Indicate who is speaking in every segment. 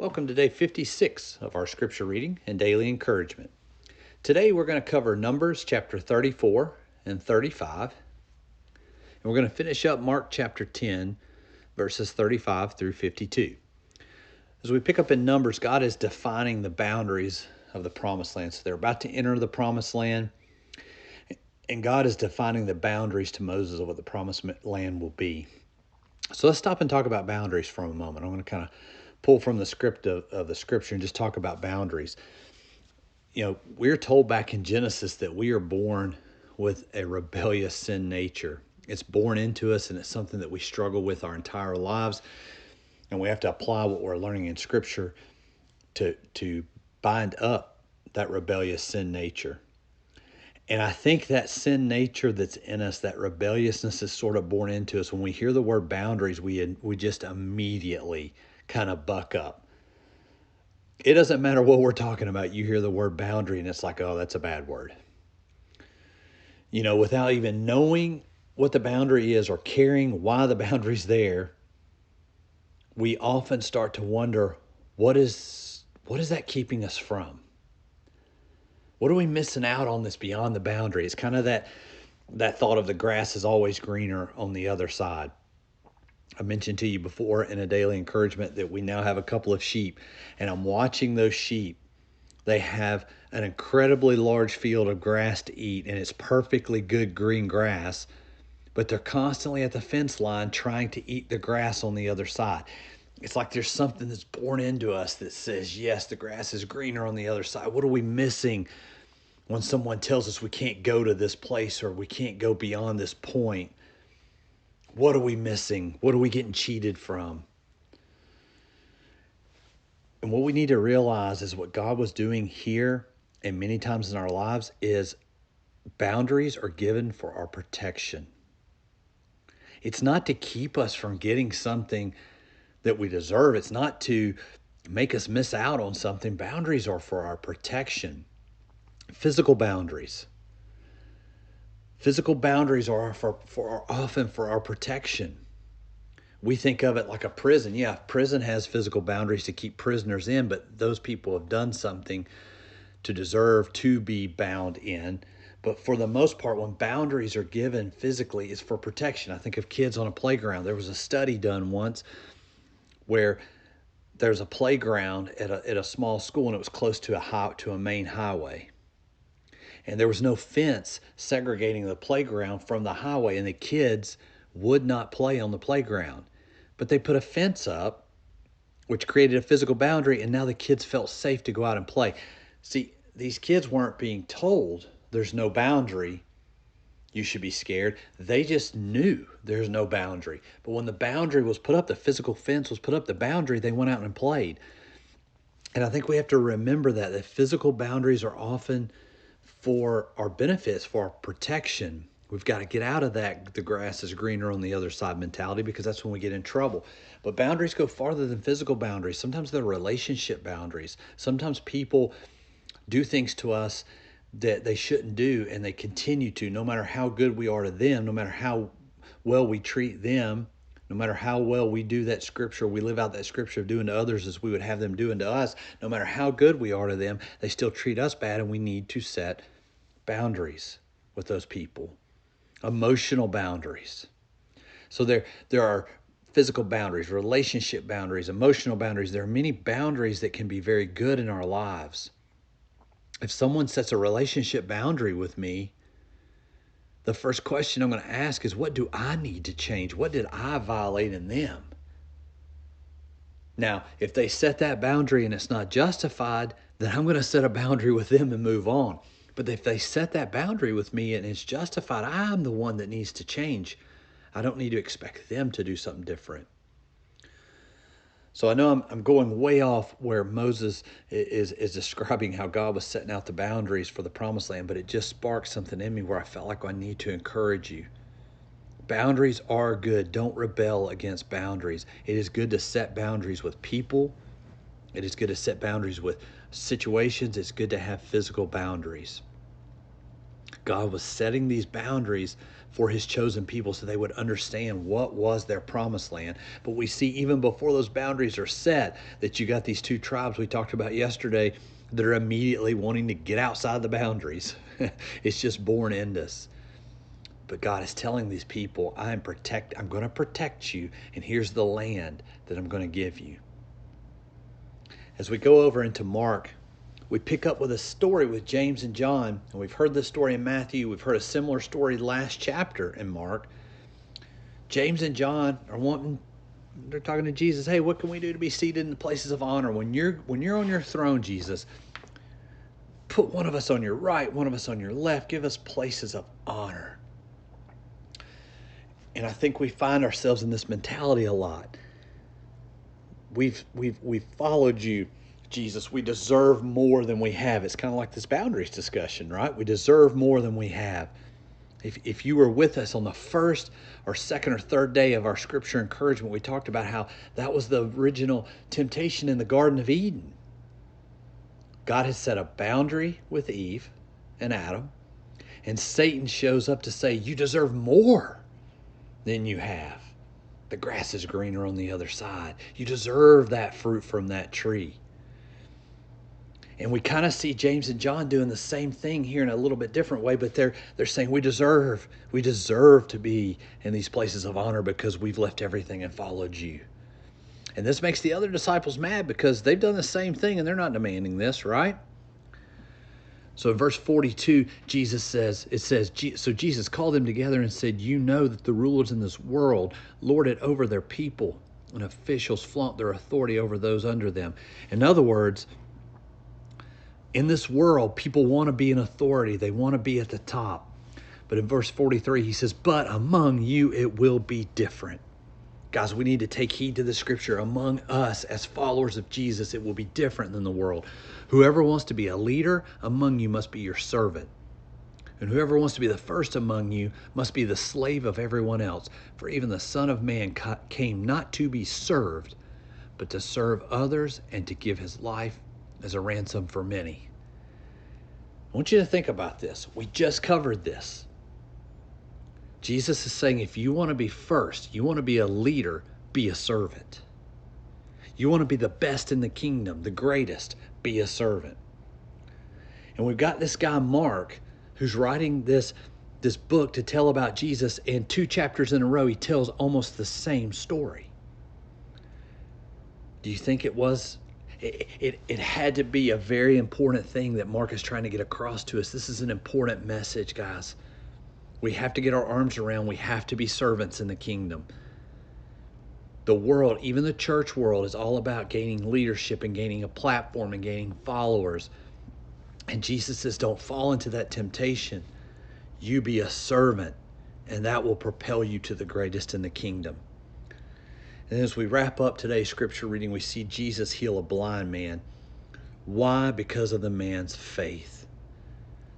Speaker 1: Welcome to day 56 of our scripture reading and daily encouragement. Today we're going to cover Numbers chapter 34 and 35. And we're going to finish up Mark chapter 10, verses 35 through 52. As we pick up in Numbers, God is defining the boundaries of the promised land. So they're about to enter the promised land, and God is defining the boundaries to Moses of what the promised land will be. So let's stop and talk about boundaries for a moment. I'm going to kind of pull from the script of the scripture and just talk about boundaries. You know, we're told back in Genesis that we are born with a rebellious sin nature. It's born into us, and it's something that we struggle with our entire lives. And we have to apply what we're learning in Scripture to bind up that rebellious sin nature. And I think that sin nature that's in us, that rebelliousness is sort of born into us. When we hear the word boundaries, we just immediately kind of buck up. It doesn't matter what we're talking about. You hear the word boundary and it's like, oh, that's a bad word. You know, without even knowing what the boundary is or caring why the boundary's there, we often start to wonder, what is that keeping us from? What are we missing out on that's beyond the boundary? It's kind of that thought of the grass is always greener on the other side. I mentioned to you before in a daily encouragement that we now have a couple of sheep, and I'm watching those sheep. They have an incredibly large field of grass to eat, and it's perfectly good green grass, but they're constantly at the fence line trying to eat the grass on the other side. It's like there's something that's born into us that says, yes, the grass is greener on the other side. What are we missing when someone tells us we can't go to this place or we can't go beyond this point? What are we missing? What are we getting cheated from? And what we need to realize is what God was doing here and many times in our lives is boundaries are given for our protection. It's not to keep us from getting something that we deserve. It's not to make us miss out on something. Boundaries are for our protection. Physical boundaries. Physical boundaries are often for our protection. We think of it like a prison. Yeah, prison has physical boundaries to keep prisoners in, but those people have done something to deserve to be bound in. But for the most part, when boundaries are given physically, it's for protection. I think of kids on a playground. There was a study done once where there's a playground at a small school, and it was close to a main highway. And there was no fence segregating the playground from the highway, and the kids would not play on the playground. But they put a fence up, which created a physical boundary, and now the kids felt safe to go out and play. See, these kids weren't being told there's no boundary, you should be scared. They just knew there's no boundary. But when the boundary was put up, the physical fence was put up, the boundary, they went out and played. And I think we have to remember that physical boundaries are often for our benefits, for our protection. We've got to get out of that the grass is greener on the other side mentality, because that's when we get in trouble. But boundaries go farther than physical boundaries. Sometimes they're relationship boundaries. Sometimes people do things to us that they shouldn't do, and they continue to, no matter how good we are to them, no matter how well we treat them, no matter how well we do that scripture, we live out that scripture of doing to others as we would have them do unto us. No matter how good we are to them, they still treat us bad, and we need to set boundaries with those people. Emotional boundaries. So there are physical boundaries, relationship boundaries, emotional boundaries. There are many boundaries that can be very good in our lives. If someone sets a relationship boundary with me, the first question I'm going to ask is, what do I need to change? What did I violate in them? Now, if they set that boundary and it's not justified, then I'm going to set a boundary with them and move on. But if they set that boundary with me and it's justified, I'm the one that needs to change. I don't need to expect them to do something different. So I know I'm going way off where Moses is describing how God was setting out the boundaries for the promised land, but it just sparked something in me where I felt like I need to encourage you. Boundaries are good. Don't rebel against boundaries. It is good to set boundaries with people. It is good to set boundaries with situations. It's good to have physical boundaries. God was setting these boundaries for his chosen people so they would understand what was their promised land. But we see even before those boundaries are set that you got these two tribes we talked about yesterday that are immediately wanting to get outside the boundaries. It's just born into us. But God is telling these people, I'm going to protect you, and here's the land that I'm going to give you. As we go over into Mark, we pick up with a story with James and John, and we've heard this story in Matthew. We've heard a similar story last chapter in Mark. James and John they're talking to Jesus. Hey, what can we do to be seated in the places of honor? When you're on your throne, Jesus, put one of us on your right, one of us on your left. Give us places of honor. And I think we find ourselves in this mentality a lot. We've followed you, Jesus. We deserve more than we have. It's kind of like this boundaries discussion, right? We deserve more than we have. If you were with us on the first or second or third day of our scripture encouragement, we talked about how that was the original temptation in the Garden of Eden. God has set a boundary with Eve and Adam, and Satan shows up to say, you deserve more than you have. The grass is greener on the other side. You deserve that fruit from that tree. And we kind of see James and John doing the same thing here in a little bit different way, but they're saying we deserve to be in these places of honor because we've left everything and followed you. And this makes the other disciples mad because they've done the same thing and they're not demanding this, right? So in verse 42, so Jesus called them together and said, you know that the rulers in this world lord it over their people, and officials flaunt their authority over those under them. In other words, in this world, people want to be in authority. They want to be at the top. But in verse 43, he says, but among you it will be different. Guys, we need to take heed to the scripture. Among us as followers of Jesus, it will be different than the world. Whoever wants to be a leader among you must be your servant. And whoever wants to be the first among you must be the slave of everyone else. For even the Son of Man came not to be served, but to serve others and to give his life as a ransom for many. I want you to think about this. We just covered this. Jesus is saying if you want to be first, you want to be a leader, be a servant. You want to be the best in the kingdom, the greatest, be a servant. And we've got this guy, Mark, who's writing this book to tell about Jesus, and 2 chapters in a row, he tells almost the same story. Do you think it was? It had to be a very important thing that Mark is trying to get across to us. This is an important message, guys. We have to get our arms around. We have to be servants in the kingdom. The world, even the church world, is all about gaining leadership and gaining a platform and gaining followers. And Jesus says, don't fall into that temptation. You be a servant, and that will propel you to the greatest in the kingdom. And as we wrap up today's scripture reading, we see Jesus heal a blind man. Why? Because of the man's faith.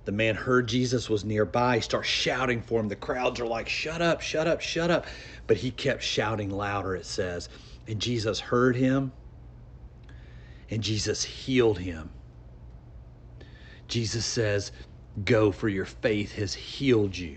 Speaker 1: The man heard Jesus was nearby. He starts shouting for him. The crowds are like, shut up, shut up, shut up. But he kept shouting louder, it says. And Jesus heard him, and Jesus healed him. Jesus says, go, for your faith has healed you.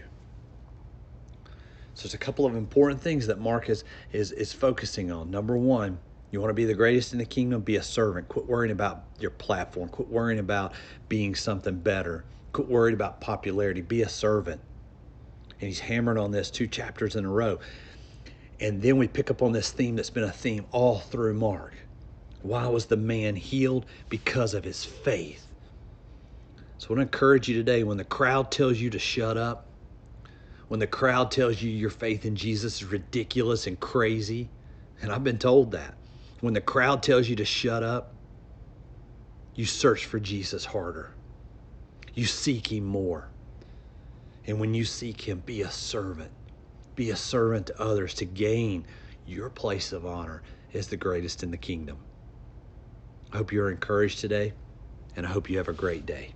Speaker 1: So there's a couple of important things that Mark is focusing on. Number one, you want to be the greatest in the kingdom, be a servant. Quit worrying about your platform. Quit worrying about being something better. Quit worried about popularity. Be a servant. And he's hammering on this 2 chapters in a row. And then we pick up on this theme that's been a theme all through Mark. Why was the man healed? Because of his faith. So I want to encourage you today, when the crowd tells you to shut up, when the crowd tells you your faith in Jesus is ridiculous and crazy, and I've been told that, when the crowd tells you to shut up, you search for Jesus harder. You seek him more. And when you seek him, be a servant. Be a servant to others to gain your place of honor as the greatest in the kingdom. I hope you're encouraged today, and I hope you have a great day.